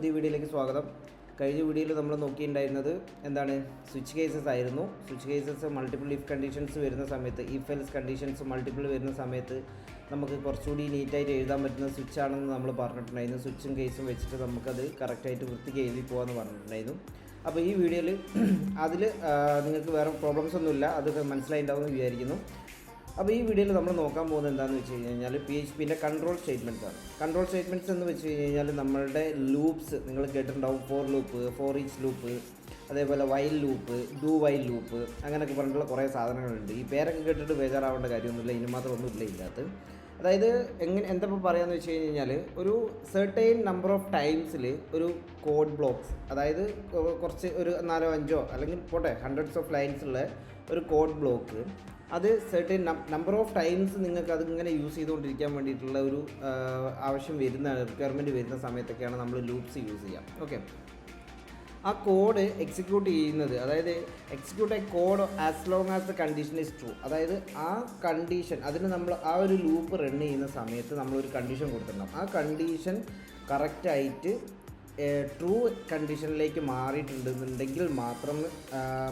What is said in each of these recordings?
പുതിയ വീഡിയോയിലേക്ക് സ്വാഗതം. കഴിഞ്ഞ വീഡിയോയിൽ നമ്മൾ നോക്കിയിട്ടുണ്ടായിരുന്നത് എന്താണ്, സ്വിച്ച് കേസസ് ആയിരുന്നു. Switch cases multiple if conditions വരുന്ന സമയത്ത്, ഇഫ് എൽസ് കണ്ടീഷൻസ് മൾട്ടിപ്പിൾ വരുന്ന സമയത്ത് നമുക്ക് കുറച്ചുകൂടി നീറ്റായിട്ട് എഴുതാൻ പറ്റുന്ന സ്വിച്ച് ആണെന്ന് നമ്മൾ പറഞ്ഞിട്ടുണ്ടായിരുന്നു. സ്വിച്ചും കേസും വെച്ചിട്ട് നമുക്കത് കറക്റ്റായിട്ട് വൃത്തിക്ക് എഴുതി പോകാമെന്ന് പറഞ്ഞിട്ടുണ്ടായിരുന്നു. അപ്പോൾ ഈ വീഡിയോയിൽ അതിൽ നിങ്ങൾക്ക് വേറെ പ്രോബ്ലംസ് ഒന്നുമില്ല, അതൊക്കെ മനസ്സിലായിട്ടുണ്ടാവുമെന്ന് വിചാരിക്കുന്നു. അപ്പോൾ ഈ വീഡിയോയിൽ നമ്മൾ നോക്കാൻ പോകുന്നത് എന്താണെന്ന് വെച്ച് കഴിഞ്ഞാൽ PHPൻ്റെ കൺട്രോൾ സ്റ്റേറ്റ്മെൻറ്റ്സ് ആണ്. കൺട്രോൾ സ്റ്റേറ്റ്മെൻറ്റ്സ് എന്ന് വെച്ച് കഴിഞ്ഞാൽ നമ്മളുടെ ലൂപ്സ് നിങ്ങൾ കേട്ടിട്ടുണ്ടാവും. For loop, for each loop, അതേപോലെ while loop, do while loop, അങ്ങനെയൊക്കെ പറഞ്ഞിട്ടുള്ള കുറേ സാധനങ്ങളുണ്ട്. ഈ പേരൊക്കെ കേട്ടിട്ട് ബേജാറാവേണ്ട കാര്യമൊന്നുമില്ല, ഇതിന് മാത്രം ഒന്നുമില്ല ഇതിനകത്ത്. അതായത് എന്താ പറയാമെന്ന് വെച്ച് കഴിഞ്ഞാൽ, ഒരു സെർട്ടൈൻ നമ്പർ ഓഫ് ടൈംസിൽ ഒരു കോഡ് ബ്ലോക്സ്, അതായത് കുറച്ച് ഒരു 4-5 അല്ലെങ്കിൽ പോട്ടെ ഹൺഡ്രഡ്സ് ഓഫ് ലൈൻസുള്ള ഒരു കോഡ് ബ്ലോക്ക്, അത് സെർട്ടൈൻ നമ്പർ ഓഫ് ടൈംസ് നിങ്ങൾക്ക് അതിങ്ങനെ യൂസ് ചെയ്തുകൊണ്ടിരിക്കാൻ വേണ്ടിയിട്ടുള്ള ഒരു ആവശ്യം വരുന്ന റിക്വയർമെൻറ്റ് വരുന്ന സമയത്തൊക്കെയാണ് നമ്മൾ ലൂപ്സ് യൂസ് ചെയ്യാം. ഓക്കെ, ആ കോഡ് എക്സിക്യൂട്ട് ചെയ്യുന്നത്, അതായത് execute A code as long as the condition is true. അതായത് ആ കണ്ടീഷൻ, അതിന് നമ്മൾ ആ ഒരു ലൂപ്പ് റൺ ചെയ്യുന്ന സമയത്ത് നമ്മളൊരു കണ്ടീഷൻ കൊടുത്തിട്ടുണ്ടാകും. ആ കണ്ടീഷൻ കറക്റ്റായിട്ട് ട്രൂ കണ്ടീഷനിലേക്ക് മാറിയിട്ടുണ്ടെന്നുണ്ടെങ്കിൽ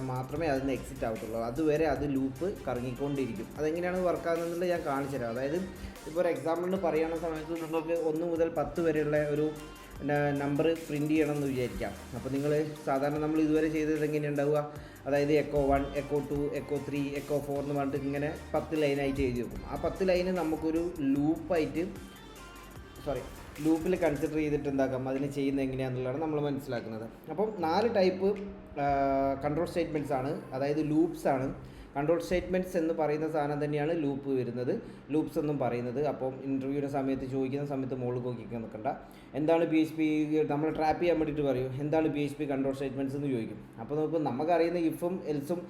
മാത്രമേ അതിന് എക്സിറ്റ് ആവത്തുള്ളൂ. അതുവരെ അത് ലൂപ്പ് കറങ്ങിക്കൊണ്ടിരിക്കും. അതെങ്ങനെയാണ് വർക്കാകുന്നതെന്നുള്ളത് ഞാൻ കാണിച്ചു തരാം. അതായത് ഇപ്പോൾ ഒരു എക്സാമ്പിളിന് പറയുന്ന സമയത്ത് നിങ്ങൾക്ക് 1 മുതൽ 10 വരെയുള്ള ഒരു നമ്പർ പ്രിൻറ്റ് ചെയ്യണമെന്ന് വിചാരിക്കാം. അപ്പോൾ നിങ്ങൾ സാധാരണ നമ്മൾ ഇതുവരെ ചെയ്തത് എങ്ങനെയാണ് ഉണ്ടാവുക, അതായത് എക്കോ 1, എക്കോ 2, എക്കോ 3, എക്കോ 4 എന്ന് പറഞ്ഞിട്ട് ഇങ്ങനെ 10 ലൈനായിട്ട് എഴുതി വെക്കും. ആ 10 ലൈന് നമുക്കൊരു ലൂപ്പിൽ കൺസിഡർ ചെയ്തിട്ട് എന്താക്കാം, അതിന് ചെയ്യുന്നത് എങ്ങനെയാണെന്നുള്ളതാണ് നമ്മൾ മനസ്സിലാക്കുന്നത്. അപ്പം 4 ടൈപ്പ് കൺട്രോൾ സ്റ്റേറ്റ്മെൻറ്റ്സ് ആണ്, അതായത് ലൂപ്സ് ആണ്. കൺട്രോൾ സ്റ്റേറ്റ്മെൻറ്റ്സ് എന്ന് പറയുന്ന സാധനം തന്നെയാണ് ലൂപ്പ് വരുന്നത്, ലൂപ്സ് എന്നും പറയുന്നത്. അപ്പം ഇൻ്റർവ്യൂവിൻ്റെ സമയത്ത് ചോദിക്കുന്ന സമയത്ത് മുകളിൽ നോക്കിക്കാൻ നിൽക്കണ്ട. എന്താണ് PHP, നമ്മൾ ട്രാപ്പ് ചെയ്യാൻ വേണ്ടിയിട്ട് പറയും, എന്താണ് PHP കൺട്രോൾ സ്റ്റേറ്റ്മെൻറ്റ്സ് എന്ന് ചോദിക്കും. അപ്പോൾ നമുക്കറിയുന്ന ഇഫും എൽസും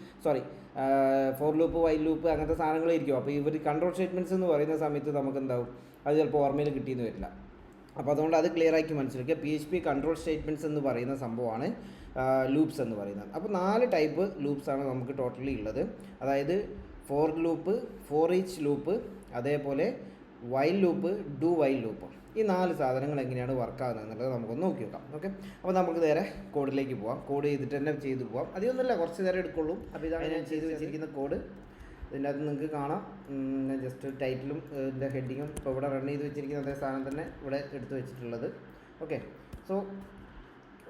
ഫോർ ലൂപ്പ്, വൈൽ ലൂപ്പ് അങ്ങനത്തെ സാധനങ്ങളായിരിക്കും. അപ്പോൾ ഇവർ കൺട്രോൾ സ്റ്റേറ്റ്മെൻറ്റ്സ് എന്ന് പറയുന്ന സമയത്ത് നമുക്ക് എന്താവും, അത് ചിലപ്പോൾ ഓർമ്മയിൽ കിട്ടിയെന്ന് വരില്ല. അപ്പോൾ അതുകൊണ്ട് അത് ക്ലിയർ ആക്കി മനസ്സിലാക്കുക. PHP കൺട്രോൾ സ്റ്റേറ്റ്മെൻറ്റ്സ് എന്ന് പറയുന്ന സംഭവമാണ് ലൂപ്സ് എന്ന് പറയുന്നത്. അപ്പോൾ 4 ടൈപ്പ് ലൂപ്സാണ് നമുക്ക് ടോട്ടലി ഉള്ളത്. അതായത് for loop, for each loop, അതേപോലെ while loop, do while loop. ഈ 4 സാധനങ്ങൾ എങ്ങനെയാണ് വർക്കാകുന്നത് എന്നുള്ളത് നമുക്കൊന്ന് നോക്കി നോക്കാം. ഓക്കെ, അപ്പോൾ നമുക്ക് നേരെ കോഡിലേക്ക് പോകാം. കോഡ് ചെയ്തിട്ട് തന്നെ ചെയ്തു പോകാം. അതൊന്നുമില്ല, കുറച്ച് നേരം എടുക്കുള്ളൂ. അപ്പോൾ ഇതാണ് ഞാൻ ചെയ്ത് വെച്ചിരിക്കുന്ന കോഡ്. ഇതിൻ്റെ അകത്ത് നിങ്ങൾക്ക് കാണാം, ഞാൻ ജസ്റ്റ് ടൈറ്റിലും ഇതിൻ്റെ ഹെഡിങ്ങും ഇപ്പോൾ ഇവിടെ റൺ ചെയ്ത് വെച്ചിരിക്കുന്ന അതേ സാധനം തന്നെ ഇവിടെ എടുത്ത് വെച്ചിട്ടുള്ളത്. ഓക്കെ, സോ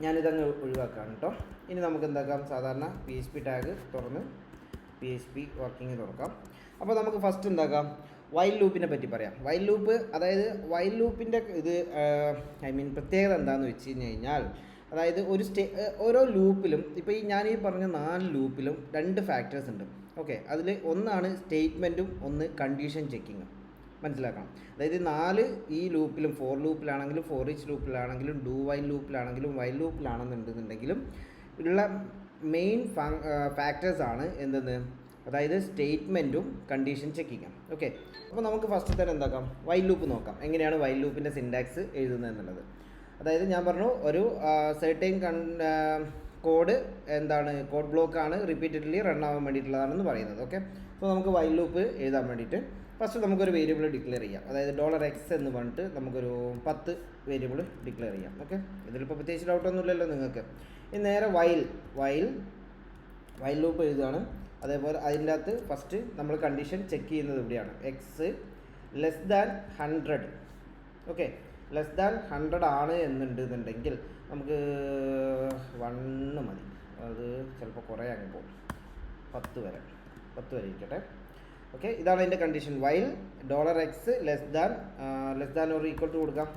ഞാനിതങ്ങ് ഒഴിവാക്കുകയാണ് കേട്ടോ. ഇനി നമുക്ക് എന്താക്കാം, സാധാരണ PHP ടാഗ് തുറന്ന് PHP വർക്കിംഗ് തുറക്കാം. അപ്പോൾ നമുക്ക് ഫസ്റ്റ് എന്താക്കാം, വൈൽ ലൂപ്പിനെ പറ്റി പറയാം. വൈൽ ലൂപ്പ്, അതായത് വൈൽ ലൂപ്പിൻ്റെ പ്രത്യേകത എന്താണെന്ന് വെച്ച് കഴിഞ്ഞാൽ, അതായത് ഓരോ ലൂപ്പിലും, ഇപ്പോൾ ഞാൻ പറഞ്ഞ 4 ലൂപ്പിലും 2 ഫാക്ടേഴ്സ് ഉണ്ട്. ഓക്കെ, അതിൽ ഒന്നാണ് സ്റ്റേറ്റ്മെൻറ്റും, ഒന്ന് കണ്ടീഷൻ ചെക്കിങ്ങും. മനസ്സിലാക്കണം. അതായത് 4 ഈ ലൂപ്പിലും, ഫോർ ലൂപ്പിലാണെങ്കിലും, ഫോർ ഈച്ച് ലൂപ്പിലാണെങ്കിലും, ഡു വൈൽ ലൂപ്പിലാണെങ്കിലും, വൈൽ ലൂപ്പിലാണെന്നുണ്ടെങ്കിലും ഉള്ള മെയിൻ ഫാക്ടേഴ്സാണ് എന്തെന്ന്, അതായത് സ്റ്റേറ്റ്മെൻറ്റും കണ്ടീഷൻ ചെക്കിങ്ങും. ഓക്കെ, അപ്പോൾ നമുക്ക് ഫസ്റ്റ് തന്നെ എന്താക്കാം, വൈൽ ലൂപ്പ് നോക്കാം, എങ്ങനെയാണ് വൈൽ ലൂപ്പിൻ്റെ സിൻടാക്സ് എഴുതുന്നത് എന്നുള്ളത്. അതായത് ഞാൻ പറഞ്ഞു, ഒരു സെർട്ടൈൻ കോഡ് കോഡ് ബ്ലോക്കാണ് റിപ്പീറ്റഡ്ലി റൺ ആവാൻ വേണ്ടിയിട്ടുള്ളതാണെന്ന് പറയുന്നത്. ഓക്കെ, അപ്പോൾ നമുക്ക് വൈൽ ലൂപ്പ് എഴുതാൻ വേണ്ടിയിട്ട് ഫസ്റ്റ് നമുക്കൊരു വേരിയബിൾ ഡിക്ലെയർ ചെയ്യാം. അതായത് $x എന്ന് പറഞ്ഞിട്ട് നമുക്കൊരു 10 വേരിയബിൾ ഡിക്ലെയർ ചെയ്യാം. ഓക്കെ, ഇതിലിപ്പോൾ പ്രത്യേകിച്ച് ഡൗട്ടൊന്നുമില്ലല്ലോ നിങ്ങൾക്ക്. ഇനി നേരെ വൈൽ ലൂപ്പ് എഴുതുകയാണ്. അതേപോലെ അതിൻ്റെ അകത്ത് ഫസ്റ്റ് നമ്മൾ കണ്ടീഷൻ ചെക്ക് ചെയ്യുന്നത് ഇവിടെയാണ്, x<100. ഓക്കെ, <100 ആണ് എന്നുണ്ടെങ്കിൽ നമുക്ക് 1 മതി, അത് ചിലപ്പോൾ കുറേ അങ്ങ് പോകും, 10 വരെ ഇരിക്കട്ടെ. ഓക്കെ, ഇതാണ് അതിൻ്റെ condition. While $x less than or equal to കൊടുക്കാം,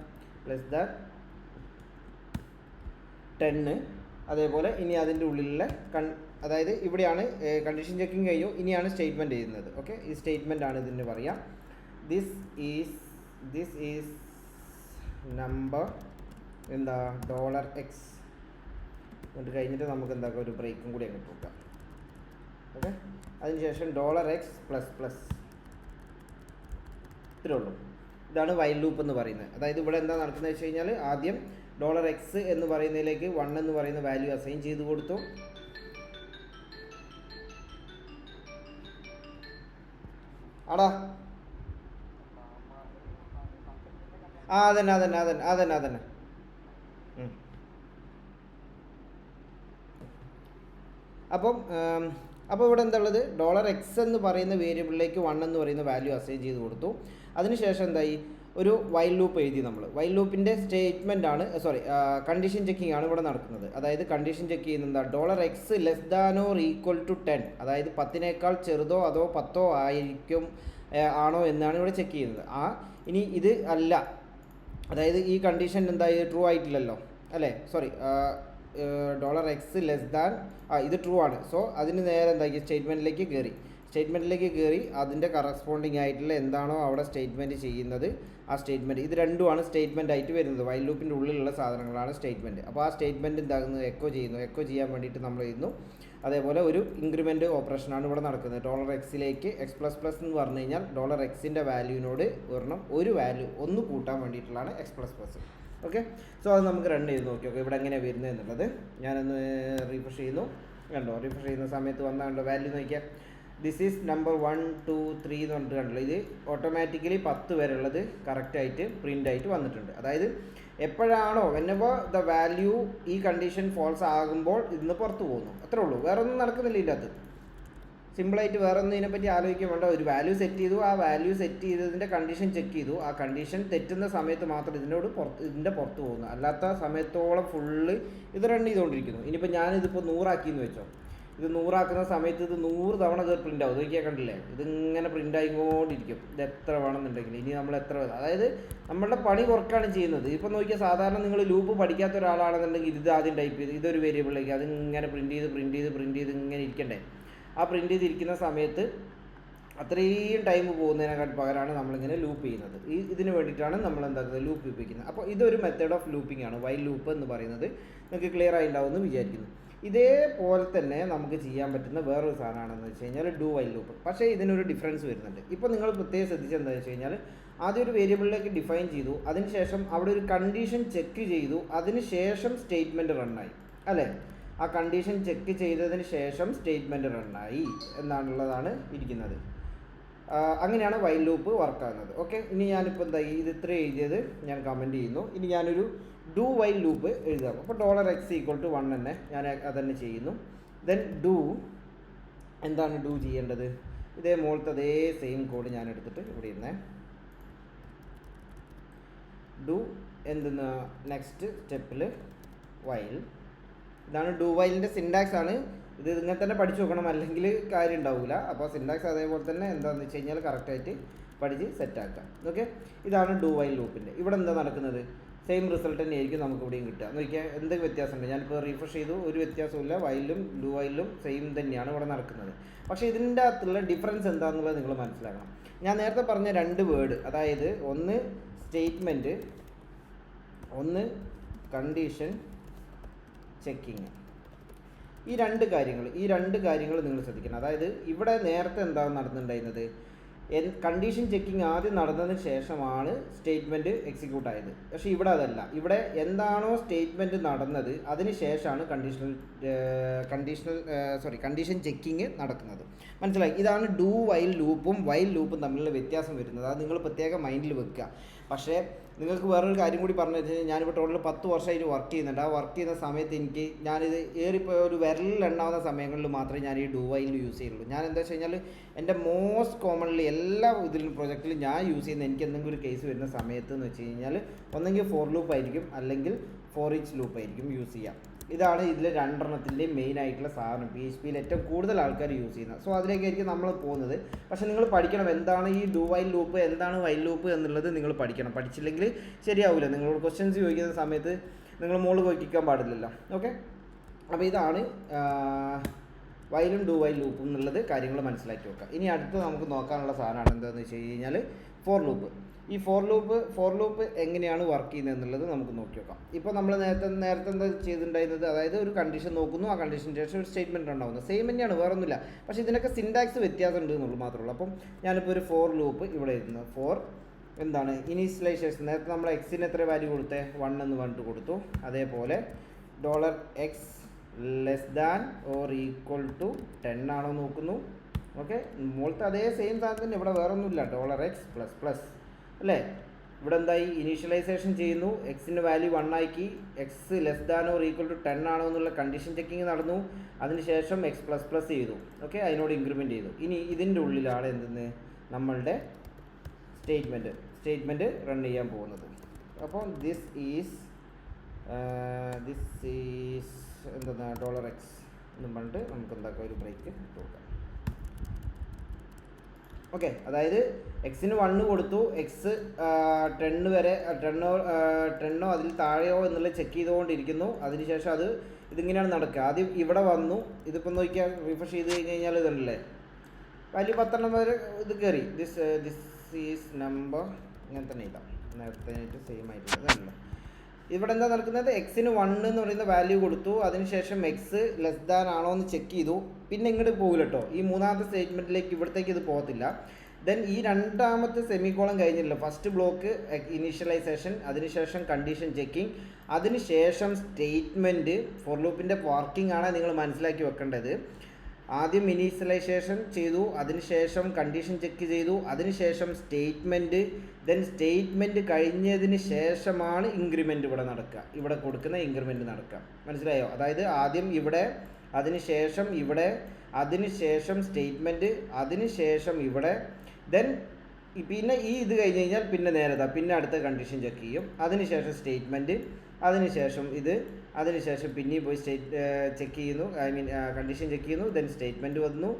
<10. അതേപോലെ ഇനി അതിൻ്റെ ഉള്ളിലുള്ള അതായത് ഇവിടെയാണ് കണ്ടീഷൻ ചെക്കിങ് കഴിഞ്ഞു, ഇനിയാണ് സ്റ്റേറ്റ്മെൻറ്റ് ചെയ്യുന്നത്. ഓക്കെ, ഈ സ്റ്റേറ്റ്മെൻ്റ് ആണ് ഇതിന് പറയാം. ദിസ് ഈസ് നമ്പർ $x എന്നിട്ട് കഴിഞ്ഞിട്ട് നമുക്ക് എന്താക്കാം, ഒരു ബ്രേക്കും കൂടി അങ്ങ് കൊടുക്കാം. ഓക്കെ, അതിനുശേഷം $x++. ഇത്രേ ഉള്ളൂ. ഇതാണ് വൈൽ ലൂപ്പ് എന്ന് പറയുന്നത്. അതായത് ഇവിടെ എന്താ നടക്കുന്നത് വെച്ച് കഴിഞ്ഞാൽ, ആദ്യം $x എന്ന് പറയുന്നതിലേക്ക് 1 എന്ന് പറയുന്ന വാല്യൂ അസൈൻ ചെയ്ത് കൊടുത്തു. ആടാ അതന്നെ. അപ്പോൾ ഇവിടെ എന്താ ഉള്ളത്, $x എന്ന് പറയുന്ന വേരിയബിളിലേക്ക് 1 എന്ന് പറയുന്ന വാല്യൂ അസൈൻ ചെയ്ത് കൊടുത്തു. അതിനുശേഷം എന്തായി, ഒരു വൈൽ ലൂപ്പ് എഴുതി നമ്മൾ. വൈൽ ലൂപ്പിൻ്റെ സ്റ്റേറ്റ്മെൻ്റ് ആണ്, കണ്ടീഷൻ ചെക്കിംഗ് ആണ് ഇവിടെ നടക്കുന്നത്. അതായത് കണ്ടീഷൻ ചെക്ക് ചെയ്യുന്നത് എന്താ, $x less than or equal to 10, അതായത് 10നേക്കാൾ ചെറുതോ അതോ 10 ആയിരിക്കും ആണോ എന്നാണ് ഇവിടെ ചെക്ക് ചെയ്യുന്നത്. ഇനി ഇത് അല്ല, അതായത് ഈ കണ്ടീഷൻ എന്തായി, ട്രൂ ആയിട്ടില്ലല്ലോ അല്ലേ, $x ലെസ് ദാൻ, ഇത് ട്രൂ ആണ്. സോ അതിന് നേരെ എന്താക്കി, സ്റ്റേറ്റ്മെൻറ്റിലേക്ക് കയറി അതിൻ്റെ കറസ്പോണ്ടിങ് ആയിട്ടുള്ള എന്താണോ അവിടെ സ്റ്റേറ്റ്മെൻറ്റ് ചെയ്യുന്നത്, ആ സ്റ്റേറ്റ്മെൻറ്റ്, ഇത് രണ്ടുമാണ് സ്റ്റേറ്റ്മെൻ്റ് ആയിട്ട് വരുന്നത്. വൈൽ ലൂപ്പിൻ്റെ ഉള്ളിലുള്ള സാധനങ്ങളാണ് സ്റ്റേറ്റ്മെൻറ്റ്. അപ്പോൾ ആ സ്റ്റേറ്റ്മെൻറ്റ് എന്താകുന്നത്, എക്കോ ചെയ്യാൻ വേണ്ടിയിട്ട് നമ്മൾ ചെയ്യുന്നു. അതേപോലെ ഒരു ഇൻക്രിമെൻറ്റ് ഓപ്പറേഷനാണ് ഇവിടെ നടക്കുന്നത്. $x x++ എന്ന് പറഞ്ഞു കഴിഞ്ഞാൽ $xൻ്റെ വാല്യൂവിനോട് ഒരു വാല്യൂ ഒന്ന് കൂട്ടാൻ വേണ്ടിയിട്ടുള്ളതാണ് x++. ഓക്കെ, സോ അത് നമുക്ക് റൺ ചെയ്ത് നോക്കി. ഓക്കെ, ഇവിടെ എങ്ങനെയാണ് വരുന്നത് എന്നുള്ളത് ഞാനൊന്ന് റീഫ്രഷ് ചെയ്യുന്നു. കണ്ടോ, റീഫ്രഷ് ചെയ്യുന്ന സമയത്ത് വന്നാണ്ടോ വാല്യൂ നോക്കിയാൽ ദിസ് ഈസ് നമ്പർ 1 2 3 എന്ന് പറഞ്ഞിട്ട് കണ്ടല്ലോ. ഇത് ഓട്ടോമാറ്റിക്കലി 10 വരെ ഉള്ളത് കറക്റ്റായിട്ട് പ്രിൻ്റായിട്ട് വന്നിട്ടുണ്ട്. അതായത് എപ്പോഴാണോ വെനെവർ ദ വാല്യൂ ഈ കണ്ടീഷൻ ഫോൾസ് ആകുമ്പോൾ ഇതിന് പുറത്ത് പോകുന്നു, അത്രേ ഉള്ളൂ. വേറെ ഒന്നും നടക്കുന്നില്ല ഇതിൻ്റെ അകത്ത്. സിമ്പിളായിട്ട് വേറെ ഒന്നും ഇതിനെപ്പറ്റി ആലോചിക്കാൻ വേണ്ട. ഒരു വാല്യൂ സെറ്റ് ചെയ്തു, ആ വാല്യൂ സെറ്റ് ചെയ്തതിൻ്റെ കണ്ടീഷൻ ചെക്ക് ചെയ്തു, ആ കണ്ടീഷൻ തെറ്റുന്ന സമയത്ത് മാത്രം ഇതിൻ്റെ പുറത്ത് പോകുന്നു. അല്ലാത്ത സമയത്തോളം ഫുള്ള് ഇത് റൺ ചെയ്തുകൊണ്ടിരിക്കുന്നു. ഇനിയിപ്പോൾ ഞാനിതിപ്പോൾ 100 ആക്കിയെന്ന് വെച്ചോ, ഇത് 100 ആക്കുന്ന സമയത്ത് ഇത് 100 തവണ ഇത് പ്രിൻ്റ് ആവും. നോക്കിയാൽ കണ്ടില്ലേ, ഇതിങ്ങനെ പ്രിൻ്റ് ആയിക്കൊണ്ടിരിക്കും. ഇത് എത്ര വേണമെന്നുണ്ടെങ്കിൽ ഇനി നമ്മൾ അതായത് നമ്മളുടെ പണി കുറക്കാണ് ചെയ്യുന്നത്. ഇപ്പോൾ നോക്കിയാൽ സാധാരണ നിങ്ങൾ ലൂപ്പ് പഠിക്കാത്ത ഒരാളാണെന്നുണ്ടെങ്കിൽ ഇത് ആദ്യം ടൈപ്പ് ചെയ്ത് ഇതൊരു വേരിയബിളിലേക്ക് അതിങ്ങനെ പ്രിൻ്റ് ചെയ്ത് ഇങ്ങനെ ഇരിക്കണ്ടേ. ആ പ്രിൻ്റ് ചെയ്തിരിക്കുന്ന സമയത്ത് അത്രയും ടൈം പോകുന്നതിനേക്കാൾ പകരമാണ് നമ്മളിങ്ങനെ ലൂപ്പ് ചെയ്യുന്നത്. ഇതിന് വേണ്ടിയിട്ടാണ് നമ്മൾ എന്താക്കുന്നത്, ലൂപ്പ് ഉപയോഗിക്കുന്നത്. അപ്പോൾ ഇതൊരു മെത്തേഡ് ഓഫ് ലൂപ്പിംഗ് ആണ് വൈൽ ലൂപ്പ് എന്ന് പറയുന്നത്. നിങ്ങൾക്ക് ക്ലിയർ ആയിട്ടുണ്ടാവുമെന്ന് വിചാരിക്കുന്നു. ഇതേപോലെ തന്നെ നമുക്ക് ചെയ്യാൻ പറ്റുന്ന വേറൊരു സാധനമാണെന്ന് വെച്ച് കഴിഞ്ഞാൽ ഡു വൈൽ ലൂപ്പ്. പക്ഷേ ഇതിനൊരു ഡിഫറൻസ് വരുന്നുണ്ട്. ഇപ്പോൾ നിങ്ങൾ പ്രത്യേകം ശ്രദ്ധിച്ചത് എന്താണെന്ന് വെച്ച് കഴിഞ്ഞാൽ, ആദ്യം ഒരു വേരിയബിളിലേക്ക് ഡിഫൈൻ ചെയ്തു, അതിനുശേഷം അവിടെ ഒരു കണ്ടീഷൻ ചെക്ക് ചെയ്തു, അതിനുശേഷം സ്റ്റേറ്റ്മെൻറ്റ് റണ്ണായി അല്ലേ. ആ കണ്ടീഷൻ ചെക്ക് ചെയ്തതിന് ശേഷം സ്റ്റേറ്റ്മെൻറ്റ് റണ്ണായി എന്നാണുള്ളതാണ് ഇരിക്കുന്നത്. അങ്ങനെയാണ് വൈൽ ലൂപ്പ് വർക്കാകുന്നത്. ഓക്കെ, ഇനി ഞാനിപ്പോൾ എന്തായി, ഇത് ഇത്ര എഴുതിയത് ഞാൻ കമൻറ്റ് ചെയ്യുന്നു. ഇനി ഞാനൊരു ഡു വൈൽ ലൂപ്പ് എഴുതാം. അപ്പോൾ $x = 1 തന്നെ ഞാൻ അതന്നെ ചെയ്യുന്നു. ദെൻ എന്താണ് ഡു ചെയ്യേണ്ടത്, ഇതേ മുകളിലത്തെ അതേ സെയിം കോഡ് ഞാൻ എടുത്തിട്ട് ഇവിടെ ഇരുന്നേ. ഡു എന്തെന്ന് നെക്സ്റ്റ് സ്റ്റെപ്പിൽ വൈൽ, ഇതാണ് ഡു വൈലിൻ്റെ സിൻടാക്സ് ആണ്. ഇത് ഇങ്ങനെ തന്നെ പഠിച്ചു നോക്കണം, അല്ലെങ്കിൽ കാര്യം ഉണ്ടാവില്ല. അപ്പോൾ സിൻടാക്സ് അതേപോലെ തന്നെ എന്താണെന്ന് വെച്ച് കഴിഞ്ഞാൽ കറക്റ്റായിട്ട് പഠിച്ച് സെറ്റാക്കാം. ഓക്കെ, ഇതാണ് ഡു വൈൽ ലൂപ്പിൻ്റെ. ഇവിടെ എന്താ നടക്കുന്നത്, സെയിം റിസൾട്ട് തന്നെയായിരിക്കും നമുക്ക് ഇവിടെയും കിട്ടുക. നോക്കിയാൽ എന്തൊക്കെ വ്യത്യാസമുണ്ട്. ഞാനിപ്പോൾ റീഫ്രഷ് ചെയ്തു, ഒരു വ്യത്യാസമില്ല. വൈലും ഡു വൈലും സെയിം തന്നെയാണ് ഇവിടെ നടക്കുന്നത്. പക്ഷേ ഇതിൻ്റെ അകത്തുള്ള ഡിഫറൻസ് എന്താണെന്നുള്ളത് നിങ്ങൾ മനസ്സിലാക്കണം. ഞാൻ നേരത്തെ പറഞ്ഞ 2 വേർഡ്, അതായത് ഒന്ന് സ്റ്റേറ്റ്മെൻറ്റ്, ഒന്ന് കണ്ടീഷൻ ചെക്കിങ്, ഈ രണ്ട് കാര്യങ്ങൾ നിങ്ങൾ ശ്രദ്ധിക്കണം. അതായത് ഇവിടെ നേരത്തെ എന്താണ് നടന്നിട്ടുണ്ടായിരുന്നത്, കണ്ടീഷൻ ചെക്കിങ് ആദ്യം നടന്നതിന് ശേഷമാണ് സ്റ്റേറ്റ്മെൻറ്റ് എക്സിക്യൂട്ട് ആയത്. പക്ഷേ ഇവിടെ അതല്ല. ഇവിടെ എന്താണോ സ്റ്റേറ്റ്മെൻറ്റ് നടന്നത് അതിന് ശേഷമാണ് കണ്ടീഷൻ ചെക്കിങ് നടക്കുന്നത്. മനസ്സിലായി? ഇതാണ് ഡു വൈൽ ലൂപ്പും തമ്മിലുള്ള വ്യത്യാസം വരുന്നത്. അത് നിങ്ങൾ പ്രത്യേകം മൈൻഡിൽ വെക്കുക. പക്ഷേ നിങ്ങൾക്ക് വേറൊരു കാര്യം കൂടി പറഞ്ഞു വെച്ചാൽ, ഞാനിപ്പോൾ ടോട്ടൽ 10 വർഷമായിട്ട് വർക്ക് ചെയ്യുന്നുണ്ട്. ആ വർക്ക് ചെയ്യുന്ന സമയത്ത് ഞാനിത് ഏറിപ്പോൾ ഒരു വിരലിൽ എണ്ണാവുന്ന സമയങ്ങളിൽ മാത്രമേ ഞാൻ ഈ ഡു വൈൽ യൂസ് ചെയ്യുള്ളൂ. ഞാൻ എന്താ വെച്ച് കഴിഞ്ഞാൽ, എൻ്റെ മോസ്റ്റ് കോമൺലി എല്ലാ ഇതിലും പ്രൊജക്റ്റിലും ഞാൻ യൂസ് ചെയ്യുന്ന എനിക്ക് എന്തെങ്കിലും ഒരു കേസ് വരുന്ന സമയത്ത് എന്ന് വെച്ച് കഴിഞ്ഞാൽ, ഒന്നെങ്കിൽ ഫോർ ലൂപ്പ് ആയിരിക്കും, അല്ലെങ്കിൽ ഫോർ ഈച്ച് ലൂപ്പ് ആയിരിക്കും യൂസ് ചെയ്യാം. ഇതാണ് ഇതിൽ 2 മെയിൻ ആയിട്ടുള്ള സാധനം. PHPയിൽ ഏറ്റവും കൂടുതൽ ആൾക്കാർ യൂസ് ചെയ്യുന്നത്. സോ അതിലേക്കായിരിക്കും നമ്മൾ പോകുന്നത്. പക്ഷേ നിങ്ങൾ പഠിക്കണം എന്താണ് ഈ ഡു വൈൽ ലൂപ്പ്, എന്താണ് വൈൽ ലൂപ്പ് എന്നുള്ളത് നിങ്ങൾ പഠിക്കണം. പഠിച്ചില്ലെങ്കിൽ ശരിയാവില്ല. നിങ്ങളോട് ക്വസ്റ്റ്യൻസ് ചോദിക്കുന്ന സമയത്ത് നിങ്ങൾ മുകളിൽ പോയിക്കാൻ പാടില്ലല്ലോ. ഓക്കെ, അപ്പോൾ ഇതാണ് വൈലും ഡു വൈൽ ലൂപ്പും എന്നുള്ളത് കാര്യങ്ങൾ മനസ്സിലാക്കി വെക്കുക. ഇനി അടുത്ത് നമുക്ക് നോക്കാനുള്ള സാധനമാണ് എന്താണെന്ന് വെച്ച് കഴിഞ്ഞാൽ ഫോർ ലൂപ്പ്. ഈ ഫോർ ലൂപ്പ് എങ്ങനെയാണ് വർക്ക് ചെയ്യുന്നത് എന്നുള്ളത് നമുക്ക് നോക്കി നോക്കാം. ഇപ്പോൾ നമ്മൾ നേരത്തെ എന്താ ചെയ്തിട്ടുണ്ടായിരുന്നത്, അതായത് ഒരു കണ്ടീഷൻ നോക്കുന്നു, ആ കണ്ടീഷന് ശേഷം ഒരു സ്റ്റേറ്റ്മെൻറ്റ് ഉണ്ടാകുന്നത് സെയിം തന്നെയാണ്, വേറെ ഒന്നുമില്ല. പക്ഷേ ഇതിനൊക്കെ സിൻടാക്സ് വ്യത്യാസം ഉണ്ട് എന്നുള്ളത് മാത്രമേ ഉള്ളൂ. അപ്പം ഞാനിപ്പോൾ ഒരു ഫോർ ലൂപ്പ് ഇവിടെ എഴുതുന്നു. ഫോർ എന്താണ് ഇനീഷ്യലൈസേഷൻ. നേരത്തെ നമ്മൾ എക്സിന് എത്ര വാല്യൂ കൊടുത്തേ, 1 എന്ന് പറഞ്ഞിട്ട് കൊടുത്തു. അതേപോലെ $x less than or equal to 10 ആണോ നോക്കുന്നു. ഓക്കെ, മുകളിലത്തെ അതേ സെയിം സാധനം തന്നെ, ഇവിടെ വേറെ ഒന്നുമില്ല. $x++ അല്ലേ. ഇവിടെ എന്തായി, ഇനീഷ്യലൈസേഷൻ ചെയ്യുന്നു, എക്സിൻ്റെ വാല്യൂ 1 ആക്കി, x less than or equal to 10 ആണോ എന്നുള്ള കണ്ടീഷൻ ചെക്കിങ് നടന്നു. അതിനുശേഷം എക്സ് പ്ലസ് പ്ലസ് ചെയ്തു. ഓക്കെ, അതിനോട് ഇൻക്രിമെൻറ്റ് ചെയ്തു. ഇനി ഇതിൻ്റെ ഉള്ളിലാണ് എന്തെന്ന് നമ്മളുടെ സ്റ്റേറ്റ്മെൻറ്റ് റൺ ചെയ്യാൻ പോകുന്നത്. അപ്പോൾ ദിസ് ഈസ് എന്താ $x എന്നും പറഞ്ഞിട്ട് നമുക്ക് എന്താക്കാം, ഒരു ബ്രേക്ക് കൊടുക്കാം. ഓക്കെ, അതായത് എക്സിന് 1 കൊടുത്തു, എക്സ് 10 വരെ 10 അതിൽ താഴെയോ എന്നുള്ളത് ചെക്ക് ചെയ്തുകൊണ്ടിരിക്കുന്നു. അതിനുശേഷം ഇതിങ്ങനെയാണ് നടക്കുക. ആദ്യം ഇവിടെ വന്നു, ഇതിപ്പോൾ നോക്കിയാൽ റിഫ്രഷ് ചെയ്ത് കഴിഞ്ഞാൽ ഇതുണ്ടല്ലേ വാല്യൂ 10 വരെ ഇത് കയറി. ദിസ് ഈസ് നമ്പർ ഇങ്ങനെ തന്നെ ഇതാ, നേരത്തെ സെയിം ആയിട്ട് ഇതല്ല. ഇവിടെ എന്താ നടക്കുന്നത്, എക്സിന് 1 എന്ന് പറയുന്ന വാല്യൂ കൊടുത്തു, അതിനുശേഷം എക്സ് ലെസ് ദാൻ ആണോ എന്ന് ചെക്ക് ചെയ്തു. പിന്നെ ഇങ്ങോട്ട് പോകില്ല കേട്ടോ, ഈ മൂന്നാമത്തെ സ്റ്റേറ്റ്മെൻറ്റിലേക്ക് ഇവിടത്തേക്ക് ഇത് പോകത്തില്ല. ദെൻ ഈ രണ്ടാമത്തെ സെമിക്കോളം കഴിഞ്ഞില്ല, ഫസ്റ്റ് ബ്ലോക്ക് ഇനീഷ്യലൈസേഷൻ, അതിനുശേഷം കണ്ടീഷൻ ചെക്കിങ്, അതിനുശേഷം സ്റ്റേറ്റ്മെൻറ്റ്. ഫോർ ലൂപ്പിൻ്റെ വർക്കിംഗ് ആണ് നിങ്ങൾ മനസ്സിലാക്കി വെക്കേണ്ടത്. ആദ്യം ഇനീഷ്യലൈസേഷൻ ചെയ്തു, അതിനുശേഷം കണ്ടീഷൻ ചെക്ക് ചെയ്തു, അതിനുശേഷം സ്റ്റേറ്റ്മെൻറ്റ്, ദെൻ സ്റ്റേറ്റ്മെൻറ്റ് കഴിഞ്ഞതിന് ശേഷമാണ് ഇൻക്രിമെൻറ്റ് ഇവിടെ നടക്കുക, ഇവിടെ കൊടുക്കുന്ന ഇൻക്രിമെൻറ്റ് നടക്കുക. മനസ്സിലായോ? അതായത് ആദ്യം ഇവിടെ, അതിനുശേഷം ഇവിടെ, അതിനുശേഷം സ്റ്റേറ്റ്മെൻറ്റ്, അതിനുശേഷം ഇവിടെ, ദെൻ പിന്നെ ഇത് കഴിഞ്ഞ് കഴിഞ്ഞാൽ പിന്നെ നേരത്തെ പിന്നെ അടുത്ത കണ്ടീഷൻ ചെക്ക് ചെയ്യും, അതിനുശേഷം സ്റ്റേറ്റ്മെൻറ്റ്, അതിനുശേഷം അതിനുശേഷം പിന്നെയും പോയി ചെക്ക് ചെയ്യുന്നു, കണ്ടീഷൻ ചെക്ക് ചെയ്യുന്നു, ദെൻ സ്റ്റേറ്റ്മെൻറ്റ് വന്നു.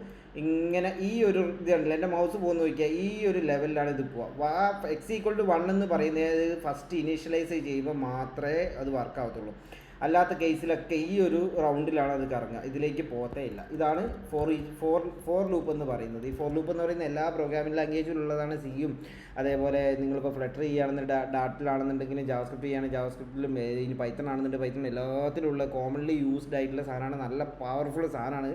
ഇങ്ങനെ ഈ ഒരു ഇത് കണ്ടില്ല, എൻ്റെ മൗസ് പോകുന്ന നോക്കിയാൽ ഈ ഒരു ലെവലിലാണ് ഇത് പോവുക. എക്സ് ഈക്വൽ ടു 1 എന്ന് പറയുന്നത് ഫസ്റ്റ് ഇനീഷ്യലൈസ് ചെയ്യുമ്പോൾ മാത്രമേ അത് വർക്ക് ആവത്തുള്ളൂ. അല്ലാത്ത കേസിലൊക്കെ ഈ ഒരു റൗണ്ടിലാണ് അത് കറങ്ങുക, ഇതിലേക്ക് പോകത്തേ ഇല്ല. ഇതാണ് ഫോർ ലൂപ്പ് എന്ന് പറയുന്നത്. ഈ ഫോർ ലൂപ്പ് എന്ന് പറയുന്ന എല്ലാ പ്രോഗ്രാമിംഗ് ലാംഗ്വേജിലുള്ളതാണ്. സിയും അതേപോലെ നിങ്ങളിപ്പോൾ ഫ്ലട്ടർ ചെയ്യുകയാണെന്നുണ്ടെങ്കിൽ ഡാറ്റിലാണെന്നുണ്ടെങ്കിലും, ജാവാസ്ക്രിപ്റ്റ് ചെയ്യുകയാണെങ്കിൽ ജാവാസ്ക്രിപ്റ്റിലും, ഇനി പൈത്തൺ ആണെന്നുണ്ടെങ്കിൽ പൈത്തൺ, എല്ലാത്തിലുള്ള കോമൺലി യൂസ്ഡ് ആയിട്ടുള്ള സാധനമാണ്. നല്ല പവർഫുൾ സാധനമാണ്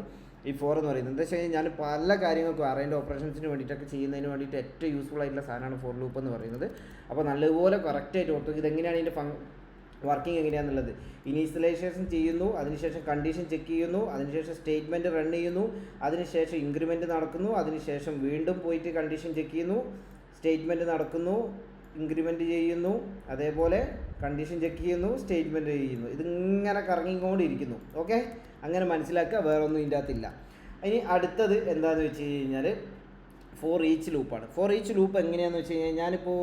ഈ ഫോർ എന്ന് പറയുന്നത്. എന്താ വെച്ച് കഴിഞ്ഞാൽ ഞാൻ പല കാര്യങ്ങൾക്കും അറേൻ്റെ ഓപ്പറേഷൻസിന് വേണ്ടിയിട്ടൊക്കെ ചെയ്യുന്നതിന് വേണ്ടിയിട്ട് ഏറ്റവും യൂസ്ഫുൾ ആയിട്ടുള്ള സാധനമാണ് ഫോർ ലൂപ്പ് എന്ന് പറയുന്നത്. അപ്പോൾ നല്ലതുപോലെ കറക്റ്റായിട്ട് ഓർത്ത് ഇതെങ്ങനെയാണ് ഇതിൻ്റെ വർക്കിംഗ് എങ്ങനെയാണെന്നുള്ളത്. ഇനീഷ്യലൈസേഷൻ ചെയ്യുന്നു, അതിനുശേഷം കണ്ടീഷൻ ചെക്ക് ചെയ്യുന്നു, അതിനുശേഷം സ്റ്റേറ്റ്മെൻറ്റ് റൺ ചെയ്യുന്നു, അതിനുശേഷം ഇൻക്രിമെൻറ്റ് നടക്കുന്നു, അതിനുശേഷം വീണ്ടും പോയിട്ട് കണ്ടീഷൻ ചെക്ക് ചെയ്യുന്നു, സ്റ്റേറ്റ്മെൻറ്റ് നടക്കുന്നു, ഇൻക്രിമെൻറ്റ് ചെയ്യുന്നു, അതേപോലെ കണ്ടീഷൻ ചെക്ക് ചെയ്യുന്നു, സ്റ്റേറ്റ്മെൻറ്റ് ചെയ്യുന്നു. ഇതിങ്ങനെ കറങ്ങിക്കൊണ്ടിരിക്കുന്നു. ഓക്കെ, അങ്ങനെ മനസ്സിലാക്കുക, വേറൊന്നും ഇതിൻ്റെ അകത്തില്ല. ഇനി അടുത്തത് എന്താണെന്ന് വെച്ച് കഴിഞ്ഞാൽ ഫോർ ഈച്ച് ലൂപ്പാണ്. ഫോർ ഈച്ച് ലൂപ്പ് എങ്ങനെയാണെന്ന് വെച്ച് കഴിഞ്ഞാൽ ഞാനിപ്പോൾ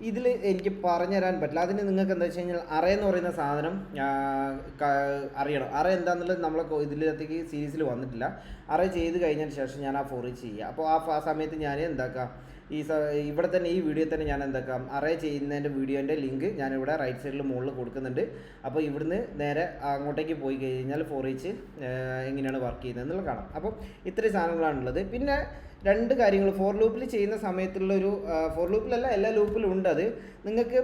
ഇതിൽ എനിക്ക് പറഞ്ഞുതരാൻ പറ്റില്ല. അതിന് നിങ്ങൾക്ക് എന്താ വെച്ച് കഴിഞ്ഞാൽ അറേ എന്ന് പറയുന്ന സാധനം അറിയണം. അറേ എന്താണെന്നുള്ളത് നമ്മളെ ഇതിലേക്ക് സീരീസിൽ വന്നിട്ടില്ല. അറേ ചെയ്ത് കഴിഞ്ഞതിന് ശേഷം ഞാൻ ആ ഫോർ ഈച്ച് ചെയ്യുക. അപ്പോൾ ആ സമയത്ത് ഞാൻ എന്താക്കാം, ഇവിടെ തന്നെ ഈ വീഡിയോ തന്നെ ഞാൻ എന്താക്കാം, അറേ ചെയ്യുന്നതിൻ്റെ വീഡിയോൻ്റെ ലിങ്ക് ഞാനിവിടെ റൈറ്റ് സൈഡിൽ മുകളിൽ കൊടുക്കുന്നുണ്ട്. അപ്പോൾ ഇവിടുന്ന് നേരെ അങ്ങോട്ടേക്ക് പോയി കഴിഞ്ഞാൽ ഫോർ ഈച്ച് എങ്ങനെയാണ് വർക്ക് ചെയ്യുന്നത് എന്നുള്ളത് കാണാം. അപ്പോൾ ഇത്രയും സാധനങ്ങളാണുള്ളത്. പിന്നെ രണ്ട് കാര്യങ്ങൾ ഫോർ ലൂപ്പിൽ ചെയ്യുന്ന സമയത്തുള്ളൊരു, ഫോർ ലൂപ്പിലല്ല എല്ലാ ലൂപ്പിലും ഉണ്ട്. അത് നിങ്ങൾക്ക്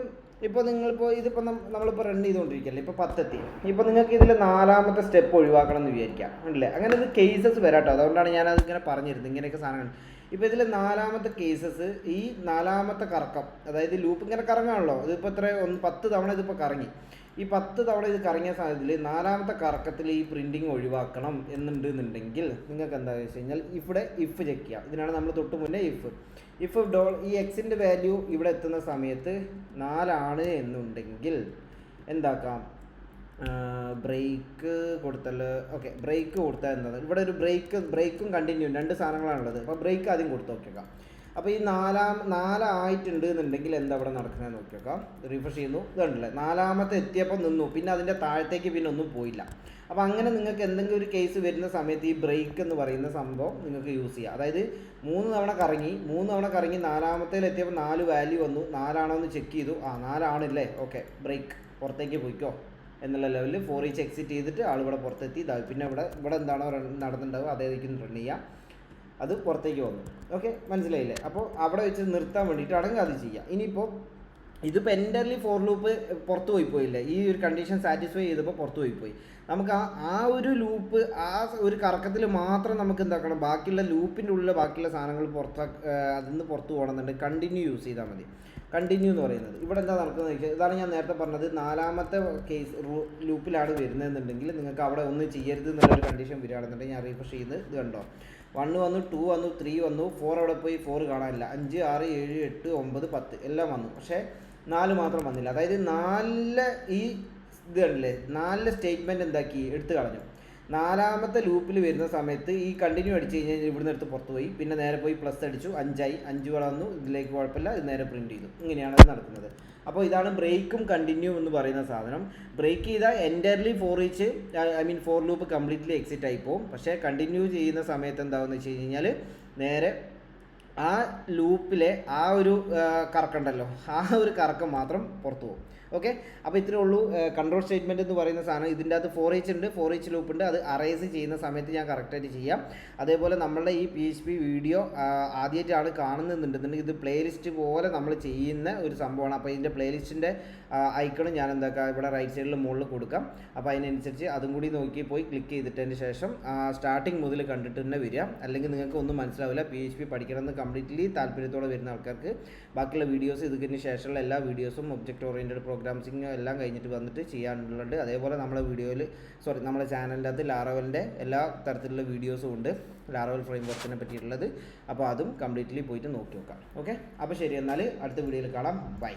ഇപ്പോൾ ഇതിപ്പോൾ നമ്മളിപ്പോൾ റൺ ചെയ്തുകൊണ്ടിരിക്കുകയല്ലേ, ഇപ്പോൾ 10 എത്തി. ഇപ്പോൾ നിങ്ങൾക്ക് ഇതിൽ 4ാമത്തെ സ്റ്റെപ്പ് ഒഴിവാക്കണം എന്ന് വിചാരിക്കാം, അല്ലേ? അങ്ങനെ ഇത് കേസസ് വരാട്ടോ, അതുകൊണ്ടാണ് ഞാനത് ഇങ്ങനെ പറഞ്ഞിരുന്നത് ഇങ്ങനെയൊക്കെ സാധനങ്ങൾ. ഇപ്പോൾ ഇതിൽ 4ാമത്തെ കേസസ്, ഈ 4ാമത്തെ കറക്കം, അതായത് ലൂപ്പ് ഇങ്ങനെ കറങ്ങാണല്ലോ, ഇതിപ്പോൾ 10 തവണ ഇതിപ്പോൾ കറങ്ങി. ഈ 10 തവണ ഇത് കറങ്ങിയ സാധനത്തിൽ 4ാമത്തെ കറക്കത്തിൽ ഈ പ്രിൻറ്റിങ് ഒഴിവാക്കണം എന്നുണ്ടെങ്കിൽ നിങ്ങൾക്ക് എന്താ വെച്ച് കഴിഞ്ഞാൽ ഇവിടെ ഇഫ് ചെക്ക് ചെയ്യാം. ഇതിനാണ് നമ്മൾ തൊട്ട് മുന്നേ ഇഫ് ഈ എക്സിൻ്റെ വാല്യൂ ഇവിടെ എത്തുന്ന സമയത്ത് 4 ആണ് എന്നുണ്ടെങ്കിൽ എന്താക്കാം, ബ്രേക്ക് കൊടുത്തല്ലോ. ഓക്കെ, ബ്രേക്ക് കൊടുത്താൽ എന്താണ്, ഇവിടെ ഒരു ബ്രേക്കും കണ്ടിന്യൂ രണ്ട് സാധനങ്ങളാണുള്ളത്. അപ്പോൾ ബ്രേക്ക് ആദ്യം കൊടുത്ത് നോക്കിയേക്കാം. അപ്പോൾ ഈ 4 ആയിട്ടുണ്ട് എന്നുണ്ടെങ്കിൽ എന്താ ഇവിടെ നടക്കുന്നതെന്ന് നോക്കിയേക്കാം. റിഫ്രഷ് ചെയ്യുന്നു, ഇതുണ്ടല്ലേ 4ാമത്തെ എത്തിയപ്പോൾ നിന്നു, പിന്നെ അതിൻ്റെ താഴത്തേക്ക് പിന്നെ ഒന്നും പോയില്ല. അപ്പോൾ അങ്ങനെ നിങ്ങൾക്ക് എന്തെങ്കിലും ഒരു കേസ് വരുന്ന സമയത്ത് ഈ ബ്രേക്ക് എന്ന് പറയുന്ന സംഭവം നിങ്ങൾക്ക് യൂസ് ചെയ്യാം. അതായത് 3 തവണ കറങ്ങി 4ാമത്തേൽ എത്തിയപ്പോൾ 4 വാല്യൂ വന്നു, 4 ആണോ എന്ന് ചെക്ക് ചെയ്തു, 4 ആണല്ലേ, ഓക്കെ ബ്രേക്ക്, പുറത്തേക്ക് പോയിക്കോ എന്നുള്ള ലെവലിൽ ഫോർ ഈച്ച് എക്സിറ്റ് ചെയ്തിട്ട് ആളിവിടെ പുറത്തെത്തി. പിന്നെ ഇവിടെ എന്താണോ നടന്നിട്ടുണ്ടാവുക അതേക്കും റൺ ചെയ്യാം, അത് പുറത്തേക്ക് വന്നു. ഓക്കെ, മനസ്സിലായില്ലേ? അപ്പോൾ അവിടെ വെച്ച് നിർത്താൻ വേണ്ടിയിട്ടാണെങ്കിൽ അത് ചെയ്യാം. ഇനിയിപ്പോൾ ഇതിപ്പോൾ എൻ്റർലി ഫോർ ലൂപ്പ് പുറത്ത് പോയില്ലേ, ഈ ഒരു കണ്ടീഷൻ സാറ്റിസ്ഫൈ ചെയ്തപ്പോൾ പുറത്ത് പോയി. നമുക്ക് ആ ഒരു ലൂപ്പ്, ആ ഒരു കറക്കത്തിൽ മാത്രം നമുക്ക് എന്താക്കണം, ബാക്കിയുള്ള ലൂപ്പിൻ്റെ ഉള്ളിൽ ബാക്കിയുള്ള സാധനങ്ങൾ അതിൽ നിന്ന് പുറത്ത് പോകണമെന്നുണ്ടെങ്കിൽ കണ്ടിന്യൂ യൂസ് ചെയ്താൽ മതി. കണ്ടിന്യൂ എന്ന് പറയുന്നത് ഇവിടെ എന്താ നടക്കുന്നത് വെച്ചാൽ, ഇതാണ് ഞാൻ നേരത്തെ പറഞ്ഞത്, 4ാമത്തെ കേസ് ലൂപ്പിലാണ് വരുന്നതെന്നുണ്ടെങ്കിൽ നിങ്ങൾക്ക് അവിടെ ഒന്നും ചെയ്യരുത് എന്നുള്ളൊരു കണ്ടീഷൻ വരികയാണെന്നുണ്ടെങ്കിൽ ഞാൻ റീഫ്രഷ് ചെയ്യുന്നത് ഇത് കണ്ടോ, 1 വന്നു, 2 വന്നു, 3 വന്നു, 4 അവിടെ പോയി, 4 കാണാനില്ല, 5, 6, 7, 8, 9, 10 എല്ലാം വന്നു. പക്ഷേ 4 മാത്രം വന്നില്ല. അതായത് 4 ഈ ഇത് കണ്ടില്ലേ, 4 സ്റ്റേറ്റ്മെൻറ്റ് എന്താക്കി എടുത്ത് കളഞ്ഞു. 4ാമത്തെ ലൂപ്പിൽ വരുന്ന സമയത്ത് ഈ കണ്ടിന്യൂ അടിച്ച് കഴിഞ്ഞാൽ ഇവിടുന്ന് എടുത്ത് പുറത്ത് പോയി, പിന്നെ നേരെ പോയി പ്ലസ് അടിച്ചു, 5 ആയി, 5 വന്നു, ഇതിലേക്ക് കുഴപ്പമില്ല, ഇത് നേരെ പ്രിൻറ്റ് ചെയ്തു. ഇങ്ങനെയാണ് അത് നടക്കുന്നത്. അപ്പോൾ ഇതാണ് ബ്രേക്കും കണ്ടിന്യൂ എന്ന് പറയുന്ന സാധനം. ബ്രേക്ക് ചെയ്താൽ entirely for loop completely exit ആയി പോകും. പക്ഷേ കണ്ടിന്യൂ ചെയ്യുന്ന സമയത്ത് എന്താണെന്ന് വെച്ച് കഴിഞ്ഞാൽ നേരെ ആ ലൂപ്പിലെ ആ ഒരു കറക്കമുണ്ടല്ലോ, ആ ഒരു കറക്കം മാത്രം പുറത്തു പോകും. ഓക്കെ, അപ്പോൾ ഇത്രയേ ഉള്ളൂ കൺട്രോൾ സ്റ്റേറ്റ്മെൻറ്റ് എന്ന് പറയുന്ന സാധനം. ഇതിൻ്റെ അകത്ത് 4H ഉണ്ട്, 4H ലൂപ്പ് ഉണ്ട്. അത് അറേസ് ചെയ്യുന്ന സമയത്ത് ഞാൻ കറക്റ്റായിട്ട് ചെയ്യാം. അതേപോലെ നമ്മളുടെ ഈ PHP വീഡിയോ ആദ്യമായിട്ടാണ് കാണുന്നുണ്ടെന്നുണ്ടെങ്കിൽ ഇത് പ്ലേലിസ്റ്റ് പോലെ നമ്മൾ ചെയ്യുന്ന ഒരു സംഭവമാണ്. അപ്പോൾ ഇതിൻ്റെ പ്ലേലിസ്റ്റിൻ്റെ ഐക്കൺ ഞാൻ എന്താക്കാം ഇവിടെ റൈറ്റ് സൈഡിൽ മുകളിൽ കൊടുക്കാം. അപ്പോൾ അതിനനുസരിച്ച് അതും കൂടി നോക്കി പോയി ക്ലിക്ക് ചെയ്തിട്ടതിന് ശേഷം സ്റ്റാർട്ടിങ് മുതൽ കണ്ടിട്ട് തന്നെ വരിക. അല്ലെങ്കിൽ നിങ്ങൾക്ക് ഒന്നും മനസ്സിലാവില്ല. PHP പഠിക്കണമെന്ന് കംപ്ലീറ്റ്ലി താല്പര്യത്തോടെ വരുന്ന ആൾക്കാർക്ക് ബാക്കിയുള്ള വീഡിയോസ് ഇതിന് ശേഷമുള്ള എല്ലാ വീഡിയോസും ഒബ്ജക്റ്റ് ഓറിയൻറ്റഡ് പ്രോഗ്രാംസിങ് എല്ലാം കഴിഞ്ഞിട്ട് വന്നിട്ട് ചെയ്യാനുള്ളത്. അതേപോലെ നമ്മളെ നമ്മുടെ ചാനലിൻ്റെ അകത്ത് ലാറവലിൻ്റെ എല്ലാ തരത്തിലുള്ള വീഡിയോസും ഉണ്ട്, ലാറവൽ ഫ്രെയിം വർക്കിനെ പറ്റിയിട്ടുള്ളത്. അപ്പോൾ അതും കംപ്ലീറ്റ്ലി പോയിട്ട് നോക്കി നോക്കാം. ഓക്കെ, അപ്പോൾ ശരി, എന്നാൽ അടുത്ത വീഡിയോയിൽ കാണാം. ബൈ.